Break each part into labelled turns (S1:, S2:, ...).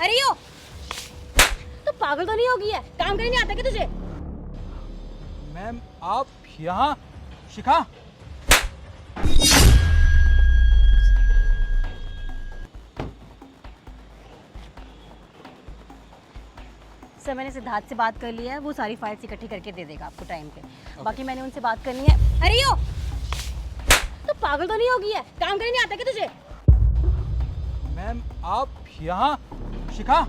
S1: अरे यो, तू पागल तो नहीं होगी है? काम करने नहीं आता क्या तुझे?
S2: मैम आप यहाँ शिखा,
S1: सर मैंने सिद्धार्थ से बात कर लिया है, वो सारी फाइल्स इकट्ठी करके दे देगा आपको टाइम पे। बाकी मैंने उनसे बात करनी है। अरे यो, तू पागल तो नहीं होगी है? काम करने नहीं आता क्या तुझे?
S2: मैम आप यहाँ शिखा,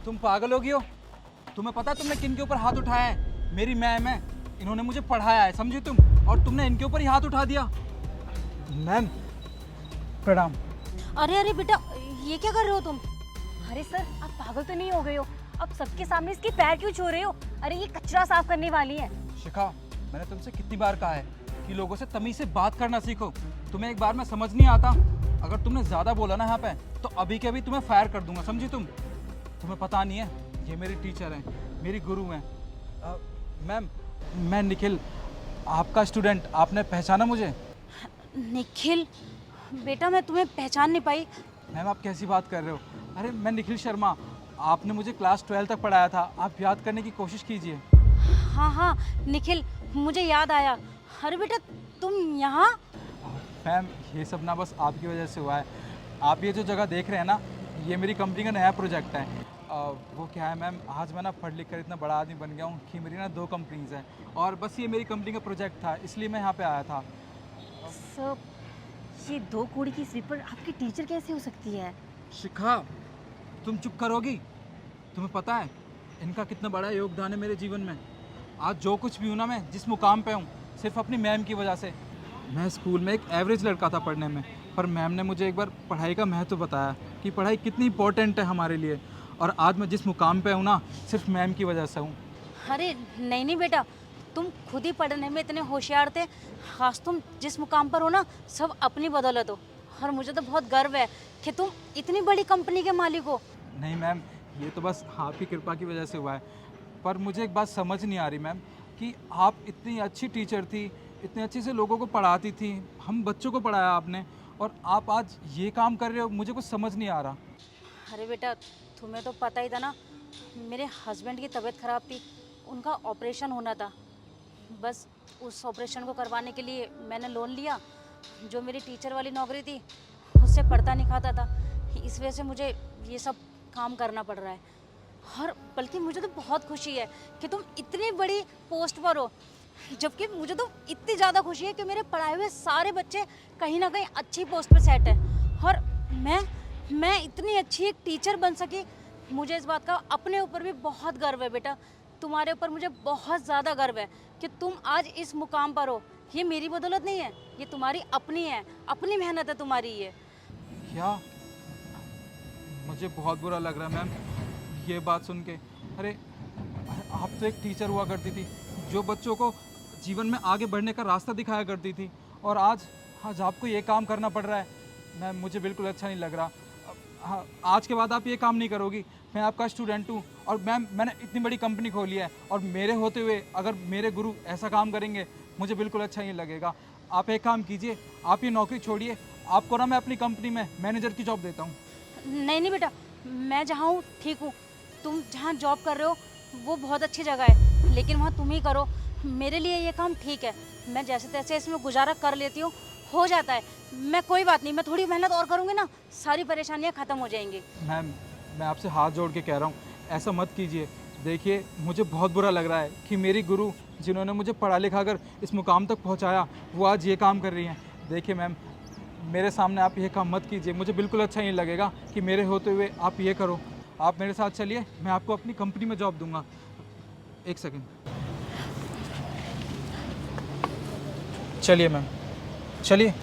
S2: तुम पागल हो गई हो? तुम्हें पता है तुमने किन के ऊपर हाथ उठाया है? मेरी मैम है, इन्होंने मुझे पढ़ाया है, समझी तुम? और तुमने इनके ऊपर ही हाथ उठा दिया। मैम प्रणाम।
S1: अरे अरे बेटा, ये क्या कर रहे हो तुम? अरे सर, आप पागल तो नहीं हो गए हो? अब सबके सामने इसकी पैर क्यों छू रहे हो? अरे ये कचरा साफ करने वाली है।
S2: शिखा, मैंने तुमसे कितनी बार कहा है कि लोगों से तमीज से बात करना सीखो। तुम्हें एक बार में समझ नहीं आता? अगर तुमने ज्यादा बोला ना यहाँ पे तो अभी के अभी तुम्हें फायर कर दूंगा, समझी तुम? तुम्हें पता नहीं है, ये मेरी टीचर हैं, मेरी गुरु हैं। मैम मैं निखिल, आपका स्टूडेंट। आपने पहचाना मुझे?
S1: निखिल बेटा, मैं तुम्हें पहचान नहीं पाई।
S2: मैम आप कैसी बात कर रहे हो? अरे मैं निखिल शर्मा, आपने मुझे क्लास 12 तक पढ़ाया था। आप याद करने की कोशिश कीजिए।
S1: हाँ हाँ निखिल, मुझे याद आया। अरे बेटा, तुम यहाँ?
S2: मैम ये सब ना बस आपकी वजह से हुआ है। आप ये जो जगह देख रहे हैं ना, ये मेरी कंपनी का नया प्रोजेक्ट है। वो क्या है मैम, आज मैं ना पढ़ लिख कर इतना बड़ा आदमी बन गया हूँ कि मेरी ना 2 कंपनीज हैं, और बस ये मेरी कंपनी का प्रोजेक्ट था, इसलिए मैं यहाँ पे आया था।
S1: सर, ये 2 कौड़ी की स्लीपर आपकी टीचर कैसे हो सकती है?
S2: शिखा, तुम चुप करोगी? तुम्हें पता है इनका कितना बड़ा योगदान है मेरे जीवन में। आज जो कुछ भी हूँ ना, मैं जिस मुकाम पे हूँ, सिर्फ अपनी मैम की वजह से। मैं स्कूल में एक एवरेज लड़का था पढ़ने में, पर मैम ने मुझे एक बार पढ़ाई का महत्व बताया कि पढ़ाई कितनी इंपॉर्टेंट है हमारे लिए, और आज मैं जिस मुकाम पे हूँ ना, सिर्फ मैम की वजह से हूँ।
S1: अरे नहीं नहीं बेटा, तुम खुद ही पढ़ने में इतने होशियार थे। खास तुम जिस मुकाम पर हो ना, सब अपनी बदौलत हो। और मुझे तो बहुत गर्व है कि तुम इतनी बड़ी कंपनी के मालिक हो।
S2: नहीं मैम, ये तो बस आपकी कृपा की वजह से हुआ है। पर मुझे एक बात समझ नहीं आ रही मैम, कि आप इतनी अच्छी टीचर थी, इतने अच्छे से लोगों को पढ़ाती थी, हम बच्चों को पढ़ाया आपने, और आप आज ये काम कर रहे हो, मुझे कुछ समझ नहीं आ रहा।
S1: अरे बेटा, तुम्हें तो पता ही था ना, मेरे हस्बैंड की तबीयत ख़राब थी, उनका ऑपरेशन होना था। बस उस ऑपरेशन को करवाने के लिए मैंने लोन लिया। जो मेरी टीचर वाली नौकरी थी, उससे पढ़ता नहीं खाता था। इस वजह से मुझे ये सब काम करना पड़ रहा है। और बल्कि मुझे तो बहुत खुशी है कि तुम इतनी बड़ी पोस्ट पर हो, जबकि मुझे तो इतनी ज़्यादा खुशी है कि मेरे पढ़ाए हुए सारे बच्चे कहीं ना कहीं अच्छी पोस्ट पे सेट हैं। और मैं इतनी अच्छी एक टीचर बन सकी, मुझे इस बात का अपने ऊपर भी बहुत गर्व है बेटा। तुम्हारे ऊपर मुझे बहुत ज़्यादा गर्व है कि तुम आज इस मुकाम पर हो। ये मेरी बदौलत नहीं है, ये तुम्हारी अपनी है, अपनी मेहनत है तुम्हारी ये।
S2: क्या? मुझे बहुत बुरा लग रहा है मैम ये बात सुन के। अरे आप तो एक टीचर हुआ करती थी, जो बच्चों को जीवन में आगे बढ़ने का रास्ता दिखाया करती थी, और आज आपको ये काम करना पड़ रहा है। मैम मुझे बिल्कुल अच्छा नहीं लग रहा। हाँ, आज के बाद आप ये काम नहीं करोगी। मैं आपका स्टूडेंट हूँ, और मैम मैंने इतनी बड़ी कंपनी खोली है, और मेरे होते हुए अगर मेरे गुरु ऐसा काम करेंगे, मुझे बिल्कुल अच्छा नहीं लगेगा। आप एक काम कीजिए, आप ये नौकरी छोड़िए, आपको ना मैं अपनी कंपनी में मैनेजर की जॉब देता हूँ।
S1: नहीं नहीं बेटा, मैं जहाँ हूँ ठीक हूँ। तुम जहाँ जॉब कर रहे हो वो बहुत अच्छी जगह है, लेकिन वहाँ तुम ही करो। मेरे लिए ये काम ठीक है, मैं जैसे तैसे इसमें गुजारा कर लेती हूँ, हो जाता है। मैं कोई बात नहीं, मैं थोड़ी मेहनत और करूँगी ना, सारी परेशानियाँ ख़त्म हो जाएंगी।
S2: मैम मैं आपसे हाथ जोड़ के कह रहा हूँ, ऐसा मत कीजिए। देखिए मुझे बहुत बुरा लग रहा है कि मेरी गुरु, जिन्होंने मुझे पढ़ा लिखा कर इस मुकाम तक पहुँचाया, वो आज ये काम कर रही हैं। देखिए मैम, मेरे सामने आप ये काम मत कीजिए, मुझे बिल्कुल अच्छा नहीं लगेगा कि मेरे होते हुए आप ये करो। आप मेरे साथ चलिए, मैं आपको अपनी कंपनी में जॉब दूंगा। एक सेकंड, चलिए मैम, चलिए।